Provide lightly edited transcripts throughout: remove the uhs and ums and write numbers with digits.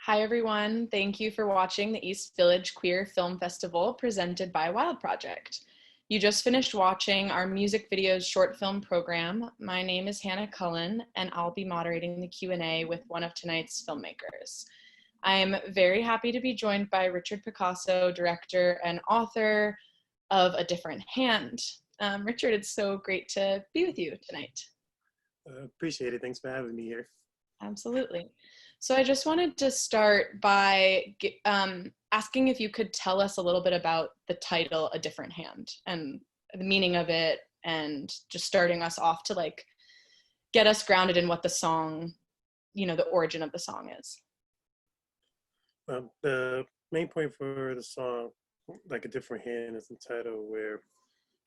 Hi, everyone. Thank you for watching the East Village Queer Film Festival presented by Wild Project. You just finished watching our music videos short film program. My name is Hannah Cullen, and I'll be moderating the Q&A with one of tonight's filmmakers. I'm very happy to be joined by Richard Picasso, director and author of A Different Hand. Richard, it's so great to be with you tonight. Appreciate it. Thanks for having me here. Absolutely. So I just wanted to start by asking if you could tell us a little bit about the title, A Different Hand, and the meaning of it, and just starting us off to get us grounded in what the song, the origin of the song is. The main point for the song, A Different Hand, is the title where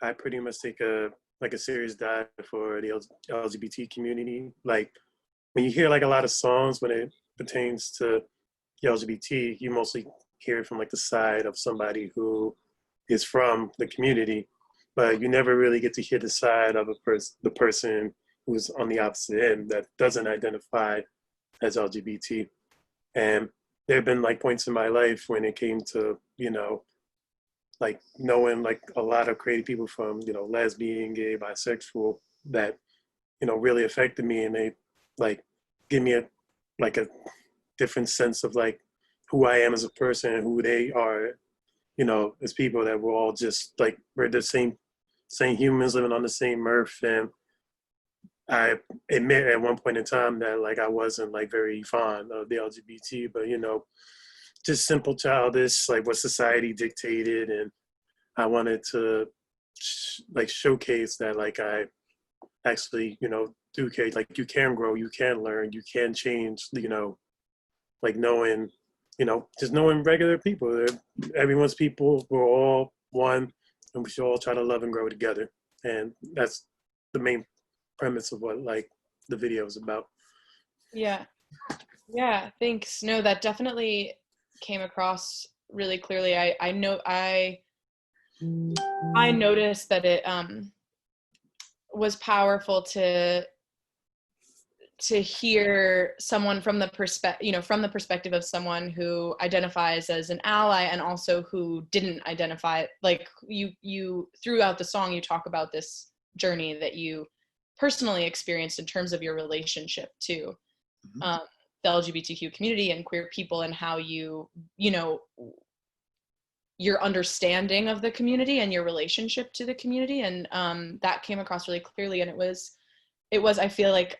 I pretty much take a serious dive for the LGBT community. Like when you hear a lot of songs when it pertains to the LGBT, you mostly hear it from the side of somebody who is from the community, but you never really get to hear the side of the person who's on the opposite end that doesn't identify as LGBT. And there have been points in my life when it came to, knowing a lot of creative people from, lesbian, gay, bisexual that, really affected me, and they give me a different sense of who I am as a person and who they are, as people, that we're all just we're the same humans living on the same earth. And I admit at one point in time that I wasn't very fond of the LGBT, but just simple childish, what society dictated. And I wanted to showcase that I actually, do care. You can grow, you can learn, you can change, knowing, just knowing regular people. Everyone's people, we're all one, and we should all try to love and grow together. And that's the main premise of what the video is about. Yeah, thanks. No, that definitely came across really clearly. I noticed that it was powerful to hear someone from the perspective of someone who identifies as an ally, and also who didn't identify. You throughout the song, you talk about this journey that you personally experienced in terms of your relationship to the LGBTQ community and queer people, and how your understanding of the community and your relationship to the community. And that came across really clearly. And it was, I feel like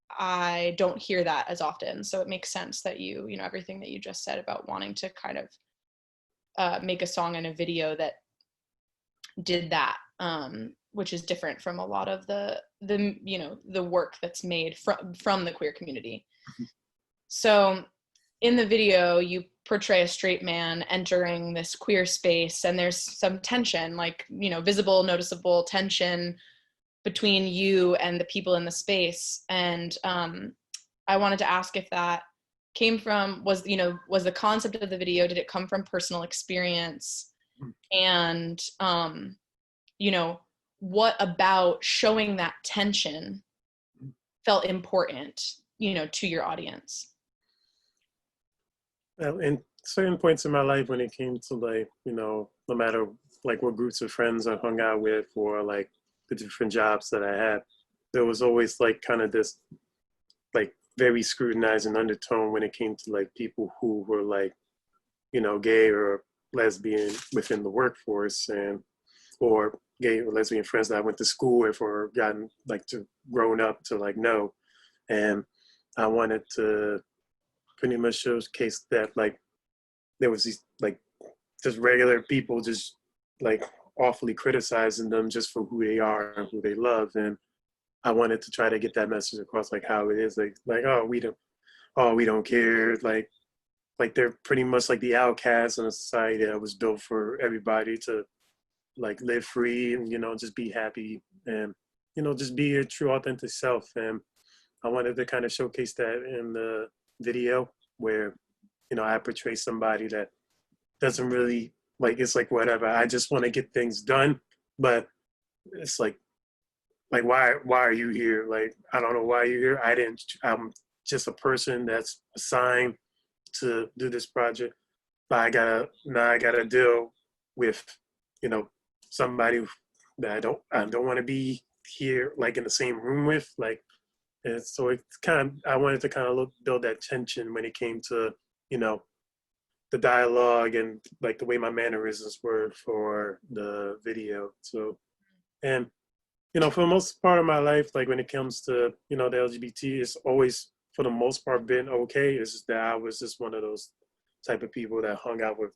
I don't hear that as often. So it makes sense that everything that you just said about wanting to kind of make a song and a video that did that, which is different from a lot of the work that's made from the queer community. So in the video, you portray a straight man entering this queer space, and there's some tension, visible, noticeable tension between you and the people in the space. And I wanted to ask if that came from, was the concept of the video, did it come from personal experience? And, what about showing that tension felt important, to your audience? In certain points in my life, when it came to no matter what groups of friends I hung out with, or the different jobs that I had, there was always kind of this very scrutinizing undertone when it came to people who were gay or lesbian within the workforce, and or gay or lesbian friends that I went to school with or gotten to grown up to know. And I wanted to pretty much showcase that there was these just regular people just awfully criticizing them just for who they are and who they love. And I wanted to try to get that message across, how it is, we don't care, they're pretty much the outcasts in a society that was built for everybody to live free and just be happy and just be your true authentic self. And I wanted to kind of showcase that in the video, where I portray somebody that doesn't really it's whatever, I just want to get things done. But it's why are you here? I don't know why you're here. I'm just a person that's assigned to do this project, but I gotta deal with, you know, somebody that I don't want to be here like in the same room with, like, and so it's kind of, I wanted to kind of build that tension when it came to, you know, the dialogue and like the way my mannerisms were for the video. So, and you know, for the most part of my life, like when it comes to, you know, the LGBT, it's always for the most part been okay. It's just that I was just one of those type of people that hung out with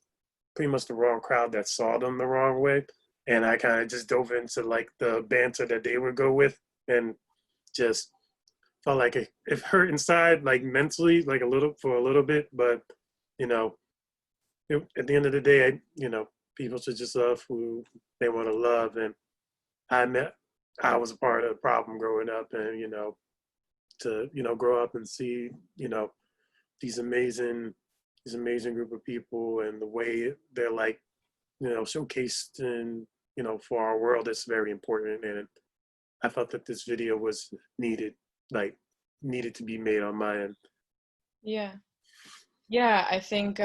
pretty much the wrong crowd that saw them the wrong way. And I kind of just dove into like the banter that they would go with, and just felt like it hurt inside, like mentally, like for a little bit. But, you know, at the end of the day, you know, people should just love who they want to love. And I was a part of the problem growing up, and, you know, to, you know, grow up and see, you know, these amazing group of people and the way they're like, you know, showcased in, you know, for our world is very important. And I felt that this video was needed to be made on my end. Yeah. Yeah, I think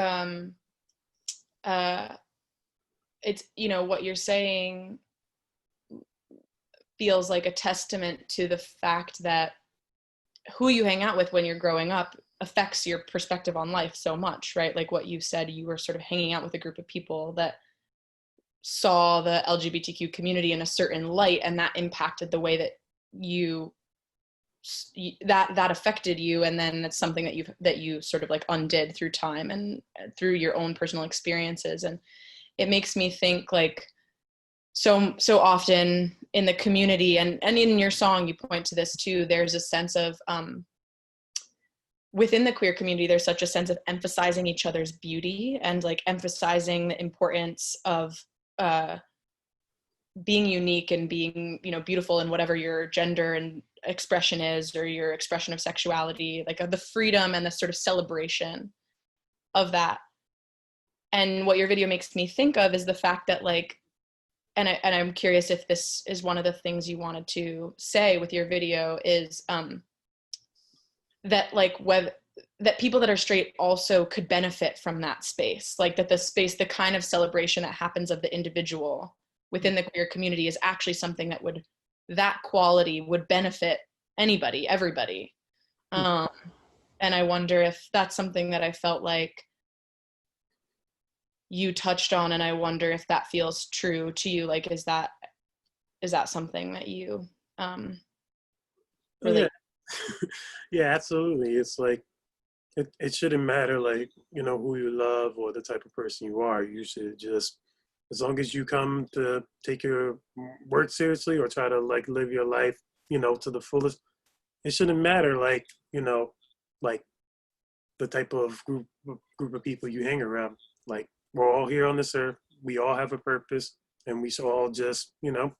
it's, you know, what you're saying feels like a testament to the fact that who you hang out with when you're growing up affects your perspective on life so much, right? Like what you said, you were sort of hanging out with a group of people that saw the LGBTQ community in a certain light, and that impacted the way that that affected you, and then it's something that you sort of like undid through time and through your own personal experiences. And it makes me think like so often in the community, and in your song you point to this too, there's a sense of within the queer community, there's such a sense of emphasizing each other's beauty and like emphasizing the importance of being unique and being, you know, beautiful in whatever your gender and expression is, or your expression of sexuality, like the freedom and the sort of celebration of that. And what your video makes me think of is the fact that like, and I'm curious if this is one of the things you wanted to say with your video, is that like that people that are straight also could benefit from that space, like that the space, the kind of celebration that happens of the individual within the queer community is actually something that quality would benefit anybody, everybody. And I wonder if that's something that I felt like you touched on, and I wonder if that feels true to you. Like, is that something that you really? Yeah. Yeah, absolutely. It's like, it shouldn't matter, like, you know, who you love or the type of person you are. You should just, as long as you come to take your work seriously or try to like live your life, you know, to the fullest, it shouldn't matter, like, you know, like the type of group of people you hang around. Like, we're all here on this earth. We all have a purpose, and we should all just, you know,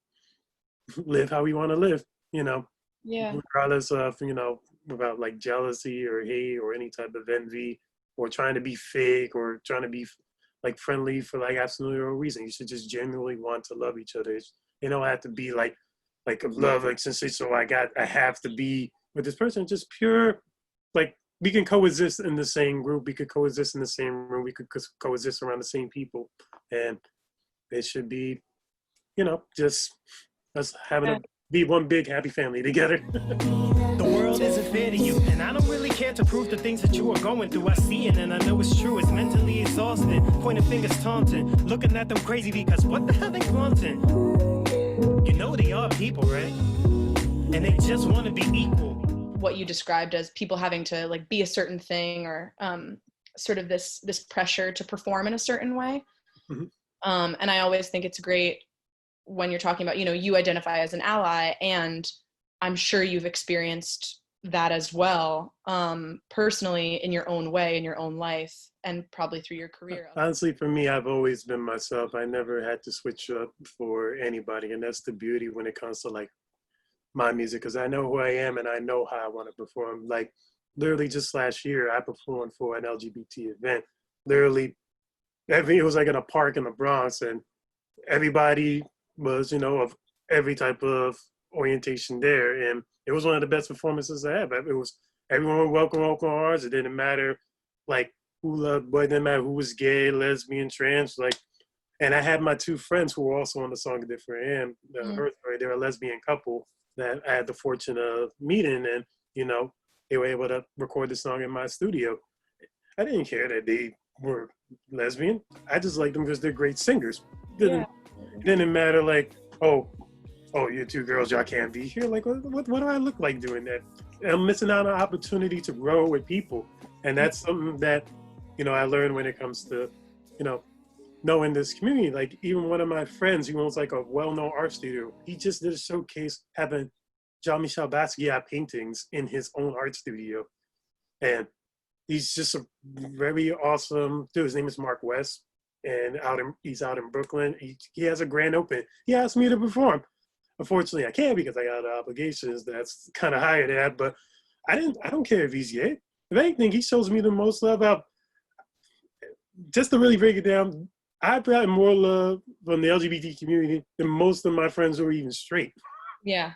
live how we want to live, you know, Yeah. regardless of, you know, about like jealousy or hate or any type of envy or trying to be fake or trying to be like friendly for like absolutely no reason. You should just genuinely want to love each other. You don't have to be like a love, like sensational, I have to be with this person. Just pure, like, we can coexist in the same group. We could coexist in the same room. We could coexist around the same people. And it should be, you know, just us having to be one big happy family together. The world isn't fair to you, and I don't really care to prove the things that you are going through. I see it and I know it's true. It's mentally exhausting, pointing fingers taunting, looking at them crazy because what the hell they flaunting? You know they are people, right? And they just want to be equal. What you described as people having to like be a certain thing, or sort of this pressure to perform in a certain way. Mm-hmm. And I always think it's great when you're talking about, you know, you identify as an ally, and I'm sure you've experienced that as well, personally, in your own way, in your own life, and probably through your career. Honestly, for me, I've always been myself. I never had to switch up for anybody, and that's the beauty when it comes to like my music, because I know who I am and I know how I want to perform. Like, literally just last year, I performed for an LGBT event. Literally, it was like in a park in the Bronx, and everybody was, you know, of every type of orientation there, and it was one of the best performances I have. It was, everyone would welcome ours. It didn't matter like who loved, but it didn't matter who was gay, lesbian, trans, like, and I had my two friends who were also on the song Good For Am, her story. They're a lesbian couple that I had the fortune of meeting, and, you know, they were able to record the song in my studio. I didn't care that they were lesbian. I just liked them because they're great singers. It didn't matter, like, oh, you're two girls, y'all can't be here. Like, what do I look like doing that? I'm missing out on an opportunity to grow with people. And that's something that, you know, I learned when it comes to, you know, knowing this community. Like, even one of my friends who owns like a well-known art studio, he just did a showcase having Jean-Michel Basquiat paintings in his own art studio. And he's just a very awesome dude. His name is Mark West, and he's out in Brooklyn. He has a grand open. He asked me to perform. Unfortunately, I can't because I got obligations that's kind of higher than that. But I don't care if he's gay. If anything, he shows me the most love. Just to really break it down, I've gotten more love from the LGBT community than most of my friends who are even straight. Yeah.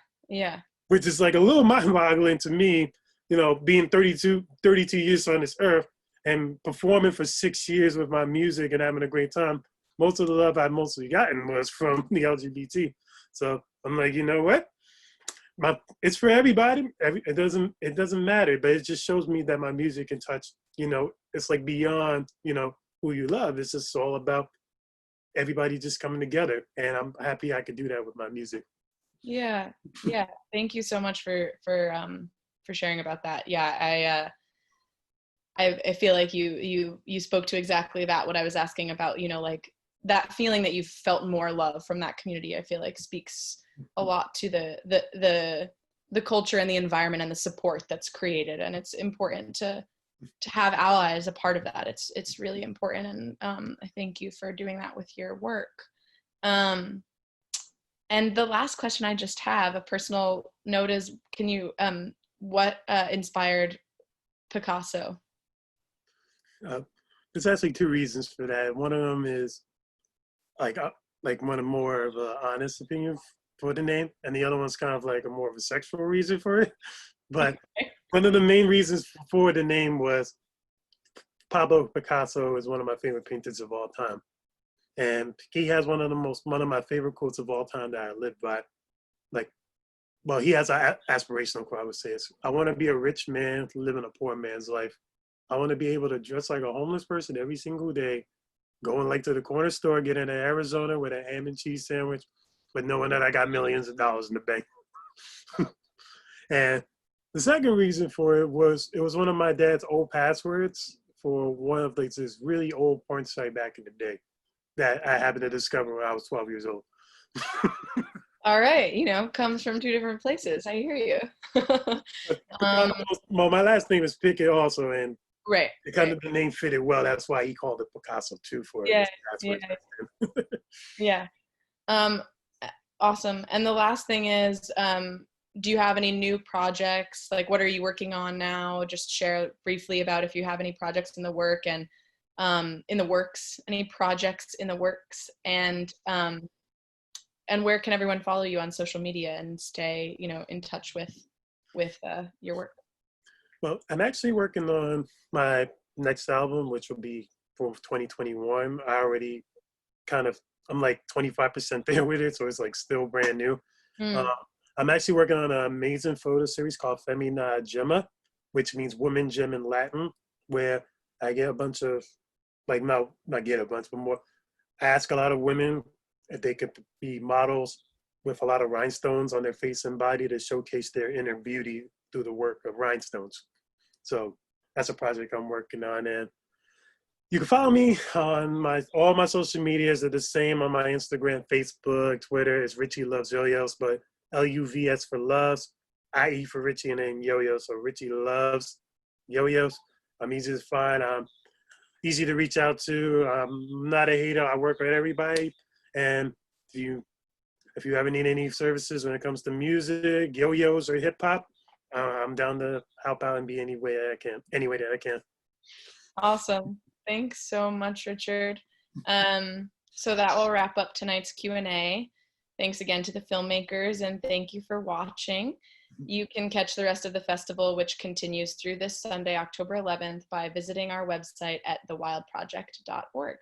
Which is like a little mind-boggling to me, you know, being 32 years on this earth and performing for 6 years with my music and having a great time. Most of the love I've mostly gotten was from the LGBT. So I'm like, you know what? It's for everybody. It doesn't matter, but it just shows me that my music can touch, you know, it's like beyond, you know, who you love. It's just all about everybody just coming together. And I'm happy I could do that with my music. Yeah. Thank you so much for sharing about that. Yeah, I feel like you spoke to exactly that, what I was asking about, you know, like that feeling that you felt more love from that community. I feel like speaks a lot to the culture and the environment and the support that's created. And it's important to have allies a part of that. It's really important. And I thank you for doing that with your work. And the last question I just have, a personal note, is, can you, what inspired Picasso? There's actually two reasons for that. One of them is like one of more of an honest opinion for the name, and the other one's kind of like a more of a sexual reason for it. But one of the main reasons for the name was Pablo Picasso is one of my favorite painters of all time. And he has one of my favorite quotes of all time that I live by. Like, well, he has an aspirational quote, I would say. It's, I want to be a rich man living a poor man's life. I want to be able to dress like a homeless person every single day, going like to the corner store, getting to Arizona with a ham and cheese sandwich, but knowing that I got millions of dollars in the bank. And the second reason for it was one of my dad's old passwords for one of like this really old porn site back in the day that I happened to discover when I was 12 years old. All right, you know, comes from two different places. I hear you. Well, my last name is Pickett also, and Right. it kind of the name fitted well. That's why he called it Picasso too. For it. Yeah. Awesome. And the last thing is, do you have any new projects? Like, what are you working on now? Just share briefly about if you have any projects in the work and in the works, any projects in the works, and where can everyone follow you on social media and stay, you know, in touch with your work? Well, I'm actually working on my next album, which will be for 2021. I already I'm like 25% there with it, so it's like still brand new. I'm actually working on an amazing photo series called Femina Gemma, which means woman gem in Latin, where I get a bunch of, like, not get a bunch, but more, I ask a lot of women if they could be models with a lot of rhinestones on their face and body to showcase their inner beauty through the work of rhinestones. So that's a project I'm working on. And you can follow me on all my social medias are the same on my Instagram, Facebook, Twitter. It's Richie Loves Yo-Yos, but LUVS for loves, IE for Richie, and then Yo-Yo. So Richie Loves Yo-Yos. I'm easy to find. I'm easy to reach out to. I'm not a hater. I work with everybody. And if you ever need any services when it comes to music, yo-yos, or hip hop, I'm down to help out and be any way that I can. Awesome. Thanks so much, Richard. So that will wrap up tonight's Q&A. Thanks again to the filmmakers, and thank you for watching. You can catch the rest of the festival, which continues through this Sunday, October 11th, by visiting our website at thewildproject.org.